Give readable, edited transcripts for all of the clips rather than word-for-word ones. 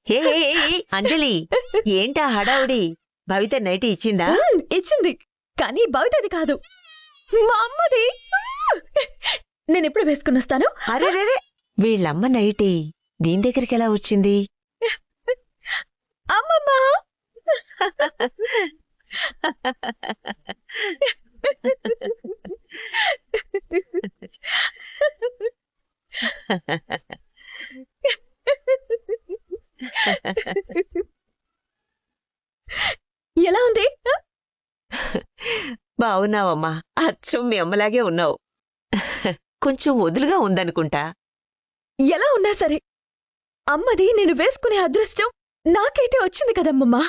హే అంజలి, ఏంటా హడావుడి? భవిత నైటీ ఇచ్చిందా? ఇచ్చింది, కానీ భవితది కాదు, మా అమ్మది. నేనెప్పుడు వేసుకుని వస్తాను. అరే వీళ్ళమ్మ నైటీ దీని దగ్గరికి ఎలా వచ్చింది? అమ్మమ్మా. ఎలా ఉంది? బావున్నావమ్మా, అచ్చం మీ అమ్మలాగే ఉన్నావు. కొంచెం వదులుగా ఉందనుకుంటా. ఎలా ఉన్నా సరే అమ్మది నేను వేసుకునే అదృష్టం నాకైతే వచ్చింది కదమ్మమ్మా.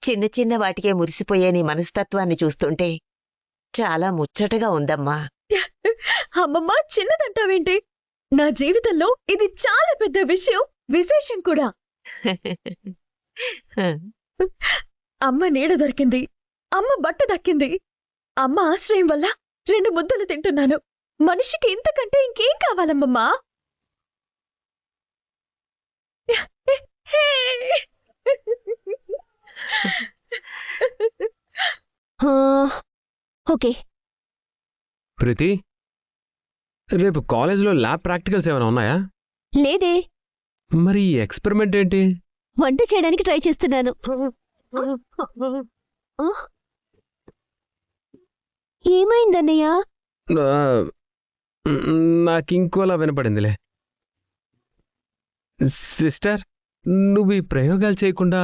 చిన్న చిన్న వాటికే మురిసిపోయే నీ మనస్తత్వాన్ని చూస్తుంటే చాలా ముచ్చటగా ఉందమ్మా. అమ్మమ్మ, చిన్నదంటావేంటి? నా జీవితంలో ఇది చాలా పెద్ద విషయం, విశేషం కూడా. అమ్మ నీడ దొరికింది, అమ్మ బట్ట దక్కింది, అమ్మ ఆశ్రయం వల్ల 2 ముద్దలు తింటున్నాను. మనిషికి ఇంతకంటే ఇంకేం కావాలమ్మమ్మా? ఓకే. ప్రీతి, రేపు కాలేజ్లో ల్యాబ్ ప్రాక్టికల్స్ ఏమైనా ఉన్నాయా? లేదే. మరి ఈ ఎక్స్పెరిమెంట్ ఏంటి? వంట చేయడానికి ట్రై చేస్తున్నాను. ఏమైందన్నయ్య? నాకింకోలా వినపడిందిలే. సిస్టర్, నువ్వు ఈ ప్రయోగాలు చేయకుండా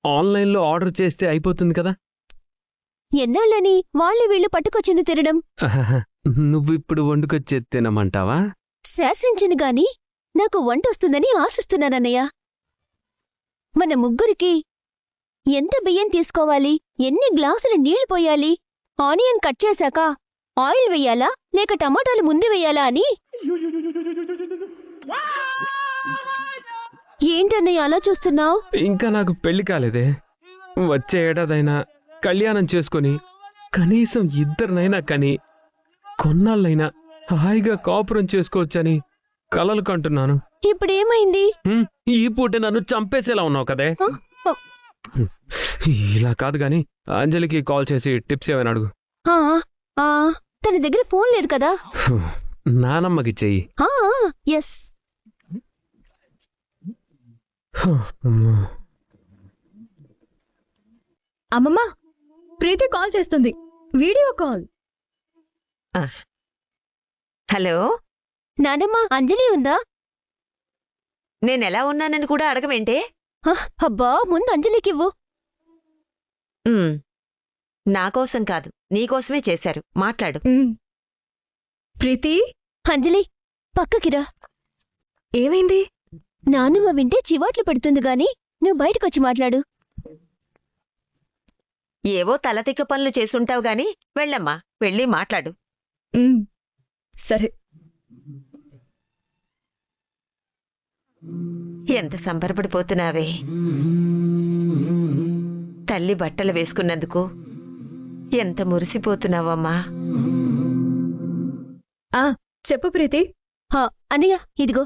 ఆన్లైన్లో ఆర్డర్ చేస్తే అయిపోతుంది కదా. ఎన్నాళ్ళని వాళ్ళు వీళ్ళు పట్టుకొచ్చింది తినడం. నువ్విప్పుడు వండుకొచ్చి తినమంటావా? శాసించను గాని నాకు వంట వస్తుందని ఆశిస్తున్నానన్నయ్య. మన ముగ్గురికి ఎంత బియ్యం తీసుకోవాలి, ఎన్ని గ్లాసులు నీళ్లు పోయాలి, ఆనియన్ కట్ చేశాక ఆయిల్ వెయ్యాలా లేక టమాటాలు ముందు వెయ్యాలా అని. ఏంటన్నయ్య అలా చూస్తున్నావు? ఇంకా నాకు పెళ్లి కాలేదే. వచ్చే ఏడాదైనా కళ్యాణం చేసుకుని కనీసం ఇద్దరినైనా కని కొన్నాళ్ళైనా హాయిగా కాపురం చేసుకోవచ్చని కలలు కంటున్నాను. ఇప్పుడేమైంది? ఈ పూట నన్ను చంపేసేలా ఉన్నావు కదే. ఇలా కాదు గాని అంజలికి కాల్ చేసి టిప్స్ ఏమైనా అడుగు. తన దగ్గర ఫోన్ లేదు కదా. నానమ్మకి చెయ్యి. ఎస్. అమ్మమ్మ, ప్రీతి కాల్ చేస్తుంది, వీడియో కాల్. హలో నానమ్మ, అంజలి ఉందా? నేనెలా ఉన్నానని కూడా అడగవేంటే? అబ్బా, ముందు అంజలికివ్వు. నాకోసం కాదు, నీకోసమే చేశారు, మాట్లాడు. ప్రీతి. అంజలి, పక్కకిరా. ఏమైంది? నానమ్మ వింటే చివాట్లు పెడుతుంది గాని నువ్వు బయటకొచ్చి మాట్లాడు. ఏవో తలతిక్క పనులు చేసుంటావు గాని వెళ్ళమ్మా, వెళ్ళి మాట్లాడు. సరే. ఎంత సంబరపడిపోతున్నావే. తల్లి బట్టలు వేసుకున్నందుకు ఎంత మురిసిపోతున్నావమ్మా. చెప్పు ప్రీతి. అన్నయ్య, ఇదిగో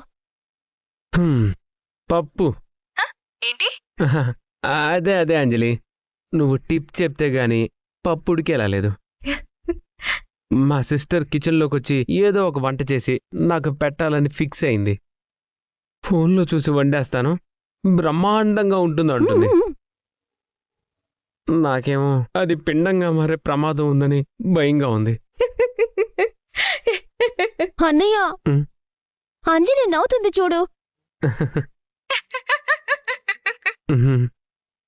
పప్పు. ఏంటి? అదే అదే అంజలి, నువ్వు టిప్ చెప్తే గాని పప్పుడికేలా లేదు. మా సిస్టర్ కిచెన్లోకొచ్చి ఏదో ఒక వంట చేసి నాకు పెట్టాలని ఫిక్స్ అయింది. ఫోన్లో చూసి వండేస్తాను, బ్రహ్మాండంగా ఉంటుందంటుంది. నాకేమో అది పిండంగా మారే ప్రమాదం ఉందని భయంగా ఉంది. అన్నయ్య, అంజలి నవ్వుతుంది చూడు.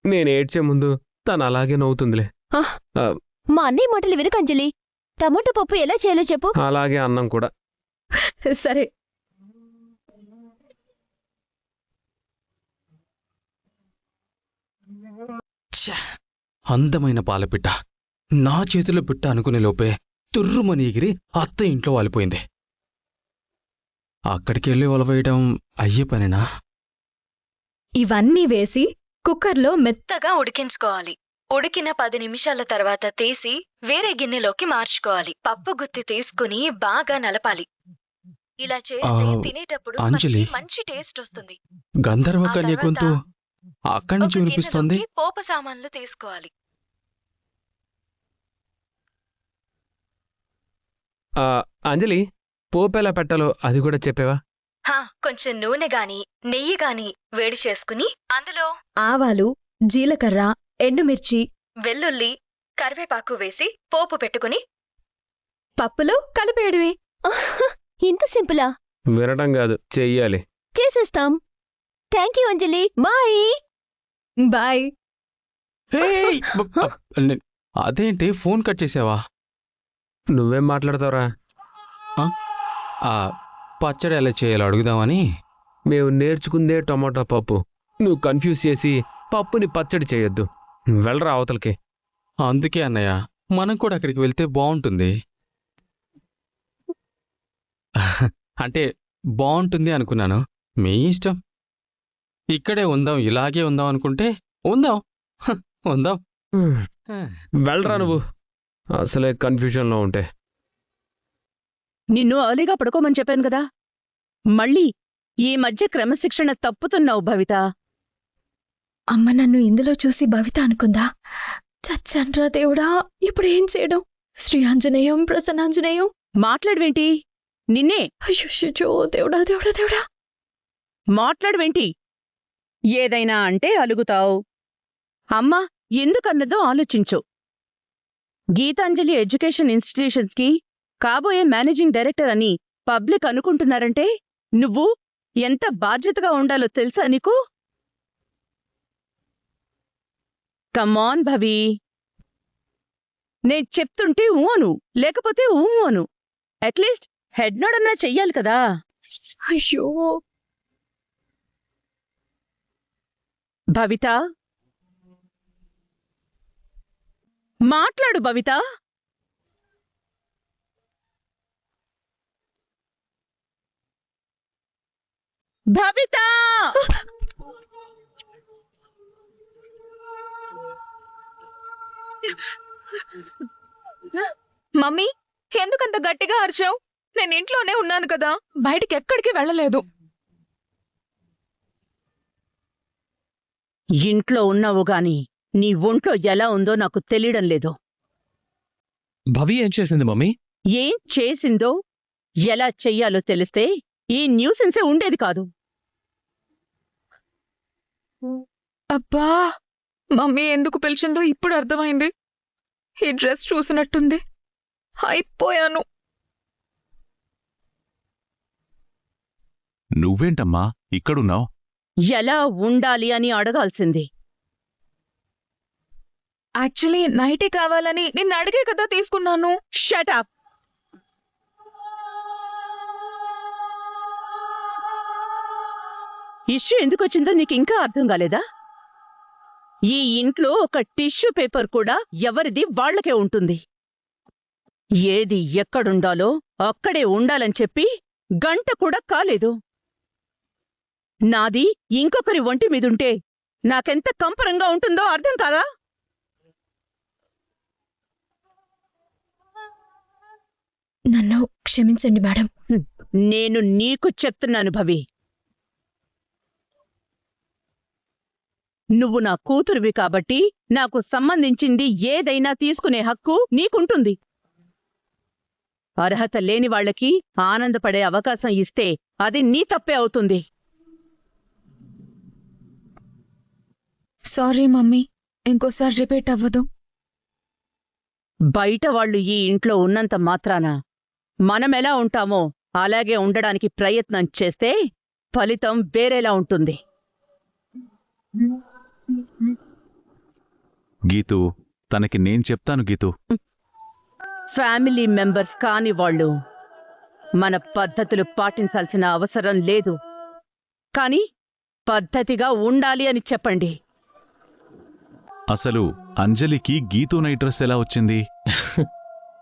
నేను ఏడ్చే ముందు తను అలాగే నవ్వుతుందిలే. మా అన్నయ్య మాటలు వినకు అంజలి. టమాటో పప్పు ఎలా చేయాలో చెప్పు. అలాగే అన్నం కూడా. సరే. అందమైన పాలపిట్ట నా చేతిలో పిట్ట అనుకునే లోపే తుర్రుమని ఎగిరి అత్త ఇంట్లో వాలిపోయింది. అక్కడికెళ్ళి వలవేయడం అయ్యే పనేనా? ఇవన్నీ వేసి కుక్కర్లో మెత్తగా ఉడికించుకోవాలి. ఉడికిన 10 నిమిషాల తర్వాత తీసి వేరే గిన్నెలోకి మార్చుకోవాలి. పప్పు గుత్తి తీసుకుని బాగా నలపాలి. ఇలా చేస్తే ఆ, తినేటప్పుడు అంజలి. మనకి మంచి టేస్ట్ వస్తుంది. గంధర్వ ఆ కన్య తర్వాత గొంతు అక్కడి నుంచి ఒక వినిపిస్తోంది. గిన్నెలోకి పోపు సామాన్లు తీసుకోవాలి. ఆ, అంజలి పోపు ఎలా పెట్టాలో అది కూడా చెప్పావా? కొంచెం నూనె గాని నెయ్యి గాని వేడి చేసుకుని అందులో ఆవాలు, జీలకర్ర, ఎండుమిర్చి, వెల్లుల్లి, కరివేపాకు వేసి పోపు పెట్టుకుని పప్పులో కలిపేయడమే. ఇంత సింపులా? వినడం కాదు, చెయ్యాలి. చేసేస్తాం. Thank you Anjali. Bye. Bye. Hey! అదేంటి ఫోన్ కట్ చేసావా? నువ్వేం మాట్లాడతావురా? ఆ పచ్చడి ఎలా చేయాలో అడుగుదామని. మేము నేర్చుకుందే టమాటా పప్పు. నువ్వు కన్ఫ్యూజ్ చేసి పప్పుని పచ్చడి చేయొద్దు. వెళ్ళరా అవతలకి. అందుకే అన్నయ్య, మనం కూడా అక్కడికి వెళ్తే బాగుంటుంది. అంటే బాగుంటుంది అనుకున్నాను. మీ ఇష్టం. ఇక్కడే ఉందాం, ఇలాగే ఉందాం అనుకుంటే ఉందాం. ఉందాం. వెళ్ళరా నువ్వు, అసలే కన్ఫ్యూజన్లో ఉంటే. నిన్ను అలీగా పడుకోమని చెప్పాను కదా. మళ్ళీ ఈ మధ్య క్రమశిక్షణ తప్పుతున్నావు భవిత. అమ్మ నన్ను ఇందులో చూసి భవిత అనుకుందా? చచ్చండ్రా దేవుడా, ఇప్పుడు ఏం చేయడం? శ్రీ ఆంజనేయం ప్రసన్నాంజనేయం. మాట్లాడవేంటి? నిన్నే అయ్యో దేవుడా దేవుడా దేవుడా. మాట్లాడవేంటి? ఏదైనా అంటే అలుగుతావు. అమ్మా ఎందుకన్నదో ఆలోచించు. గీతాంజలి ఎడ్యుకేషన్ ఇన్స్టిట్యూషన్స్కి కాబోయే మేనేజింగ్ డైరెక్టర్ అని పబ్లిక్ అనుకుంటున్నారంటే నువ్వు ఎంత బాధ్యతగా ఉండాలో తెలుసా నీకు? కమాన్ భవి, నేను చెప్తుంటే ఊను, లేకపోతే అను. అట్లీస్ట్ హెడ్ నోడన్నా చెయ్యాలి కదా. అయ్యో భవిత, మాట్లాడు భవిత. భవిత! మమ్మీ, ఎందుకంత గట్టిగా అరిచావు? నేను ఇంట్లోనే ఉన్నాను కదా, బయటికి ఎక్కడికి వెళ్ళలేదు. ఇంట్లో ఉన్నావు గాని నీ ఒంట్లో ఎలా ఉందో నాకు తెలియడం లేదు. భవి ఏం చేసింది మమ్మీ? ఏం చేసిందో ఎలా చెయ్యాలో తెలిస్తే ఈ న్యూసెన్సే ఉండేది కాదు. అబ్బా, మమ్మీ ఎందుకు పిలిచిందో ఇప్పుడు అర్థమైంది. ఈ డ్రెస్ చూసినట్టుంది. అయిపోయాను. నువ్వేంటమ్మా ఇక్కడున్నావు? ఎలా ఉండాలి అని అడగాల్సింది. యాక్చువల్లీ నైటీ కావాలని నిన్ను అడిగే కదా తీసుకున్నాను. Shut up. ఇష్యూ ఎందుకొచ్చిందో నీకు ఇంకా అర్థం కాలేదా? ఈ ఇంట్లో ఒక టిష్యూ పేపర్ కూడా ఎవరిది వాళ్లకే ఉంటుంది. ఏది ఎక్కడుండాలో అక్కడే ఉండాలని చెప్పి గంట కూడా కాలేదు. నాది ఇంకొకరి ఒంటి మీదుంటే నాకెంత కంపరంగా ఉంటుందో అర్థం కాదా? నన్ను క్షమించండి మేడం. నేను నీకు చెప్తున్నాను భవి, నువ్వు నా కూతురువి కాబట్టి నాకు సంబంధించింది ఏదైనా తీసుకునే హక్కు నీకుంటుంది. అర్హత లేని వాళ్లకి ఆనందపడే అవకాశం ఇస్తే అది నీ తప్పే అవుతుంది. సారీ మమ్మీ, ఇంకోసారి రిపీట్ అవ్వదు. బయట వాళ్ళు ఈ ఇంట్లో ఉన్నంత మాత్రాన మనమెలా ఉంటామో అలాగే ఉండడానికి ప్రయత్నం చేస్తే ఫలితం వేరేలా ఉంటుంది. గీతూ, తనకి నేను చెప్తాను గీతూ. ఫ్యామిలీ మెంబర్స్ కాని వాళ్ళు మన పద్ధతులు పాటించాల్సిన అవసరం లేదు, కానీ పద్ధతిగా ఉండాలి అని చెప్పండి. అసలు అంజలికి గీతూ నైట్ డ్రెస్ ఎలా వచ్చింది?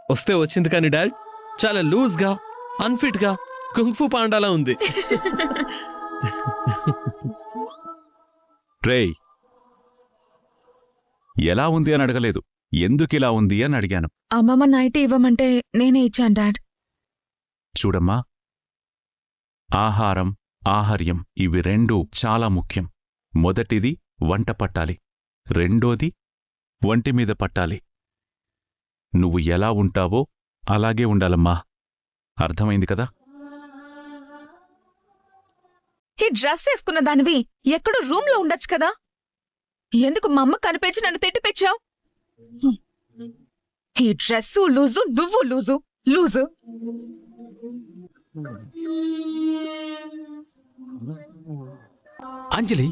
వస్తే వచ్చింది కానీ డాడ్, చాలా లూజ్ గా, అన్ఫిట్ గా, కుంగ్ఫు పాండాలా ఉంది. రేయ్, ఎలా ఉంది అని అడగలేదు, ఎందుకిలా ఉంది అని అడిగాను. అమ్మమ్మ నైటీ ఇవ్వమంటే నేనే ఇచ్చాను డాడ్. చూడమ్మా, ఆహారం, ఆహార్యం ఇవి రెండూ చాలా ముఖ్యం. మొదటిది వంట పట్టాలి, రెండోది వంటి మీద పట్టాలి. నువ్వు ఎలా ఉంటావో అలాగే ఉండాలమ్మా. అర్థమైంది కదా? ఈ డ్రెస్ వేసుకున్న దానివి ఎక్కడో రూమ్ లో ఉండొచ్చు కదా, ఎందుకు మా అమ్మ కనిపించి నన్ను తిట్టిపెచ్చావు? ఈ డ్రెస్సు లూజు, నువ్వు లూజు లూజు. అంజలి,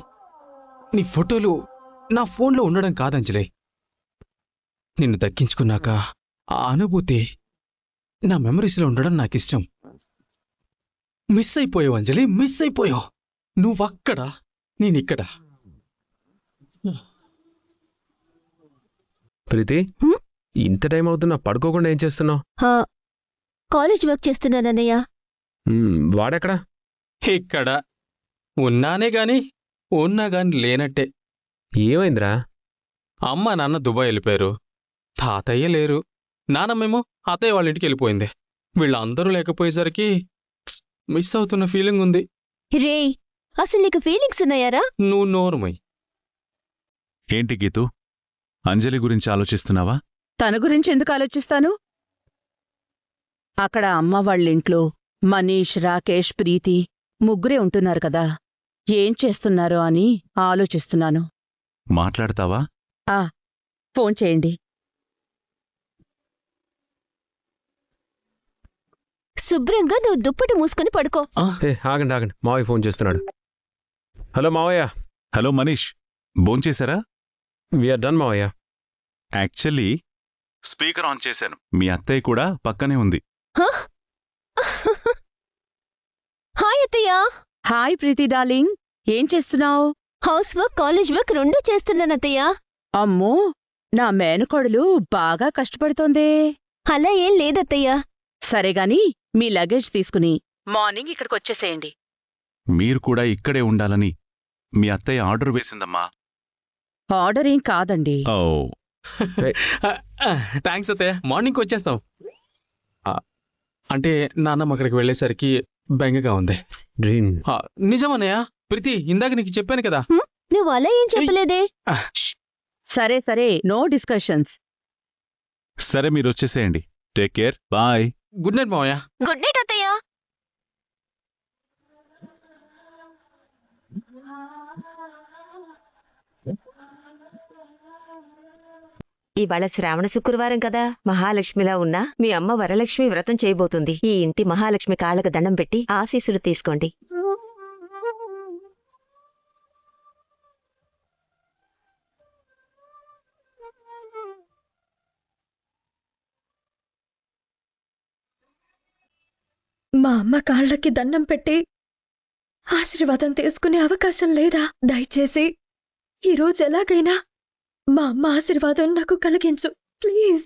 నీ ఫోటోలు నా ఫోన్లో ఉండడం కాదంజలి. నిన్ను దక్కించుకున్నాక ఆ అనుభూతి నా మెమరీస్లో ఉండడం నాకిష్టం. మిస్ అయిపోయావు అంజలి, మిస్ అయిపోయావు. నువ్వక్కడ, నేనిక్కడ. ప్రీతి, హ్మ్? ఇంత టైం అవుతున్నా పడుకోకుండా ఏం చేస్తున్నావు? కాలేజ్ వర్క్ చేస్తున్నానన్నయ్య. వాడెక్కడా? ఇక్కడ ఉన్నా గాని లేనట్టే. ఏమైందిరా? అమ్మ నాన్న దుబాయ్ వెళ్ళిపోయారు, తాతయ్య లేరు, నానమ్మేమో అత్తయ్య వాళ్ళ ఇంటికి వెళ్ళిపోయింది. వీళ్ళందరూ లేకపోయేసరికి మిస్ అవుతున్న ఫీలింగ్ ఉంది. రే, అసలు నీకు ఫీలింగ్స్ ఉన్నాయారా? నువ్వు నోరుమై. ఏంటి గీతూ, అంజలి గురించి ఆలోచిస్తున్నావా? తన గురించి ఎందుకు ఆలోచిస్తాను? అక్కడ అమ్మ వాళ్ళింట్లో మనీష్, రాకేష్, ప్రీతి ముగ్గురే ఉంటున్నారు కదా, ఏం చేస్తున్నారో అని ఆలోచిస్తున్నాను. మాట్లాడతావా? ఫోన్ చేయండి. శుభ్రంగా నువ్వు దుప్పటి మూసుకుని పడుకో. ఆగండి, మావయ్య ఫోన్ చేస్తున్నాడు. హలో మావయ్య. హలో మనీష్, భోంచేశారా? వీఆర్ డన్ మావయ్య. యాక్చువల్లీ స్పీకర్ ఆన్ చేశాను, మీ అత్తయ్య కూడా పక్కనే ఉంది. హాయ్ అత్తయ్య. హాయ్ ప్రీతి డార్లింగ్, ఏం చేస్తున్నావు? హౌస్ వర్క్, కాలేజ్ వర్క్ రెండూ చేస్తున్నానత్తయ్య. అమ్మో, నా మేనకోడలు బాగా కష్టపడుతోందే. అలా ఏం లేదత్తయ్య. సరేగాని మీ లగేజ్ తీసుకుని మార్నింగ్ ఇక్కడికొచ్చేసేయండి. మీరు కూడా ఇక్కడే ఉండాలని మీ అత్తయ్య ఆర్డర్ వేసిందమ్మా. ఆర్డర్ ఏం కాదండి. ఓ, థ్యాంక్స్ అత్తయ్య, మార్నింగ్కి వచ్చేస్తాం. అంటే నాన్నమ్మ అక్కడికి వెళ్ళేసరికి బెంగగా ఉంది. డ్రీమ్. నిజమన్నయ్య, ప్రీతి ఇందాక నీకు చెప్పాను కదా. నువ్వు అలా ఏం చెప్పలేదే. సరే సరే, నో డిస్కషన్స్. సరే మీరు వచ్చేసేయండి. Take care, bye. Good night మావయ్య. గుడ్ నైట్ అత్తయ్య. ఇవాళ శ్రావణ శుక్రవారం కదా, మహాలక్ష్మిలా ఉన్నా మీ అమ్మ వరలక్ష్మి వ్రతం చేయబోతుంది. ఈ ఇంటి మహాలక్ష్మి కాళ్ళకు దండం పెట్టి ఆశీస్సులు తీసుకోండి. మా అమ్మ కాళ్ళకి దండం పెట్టి ఆశీర్వాదం తీసుకునే అవకాశం లేదా? దయచేసి ఈరోజు ఎలాగైనా మా అమ్మ ఆశీర్వాదం నాకు కలిగించు ప్లీజ్.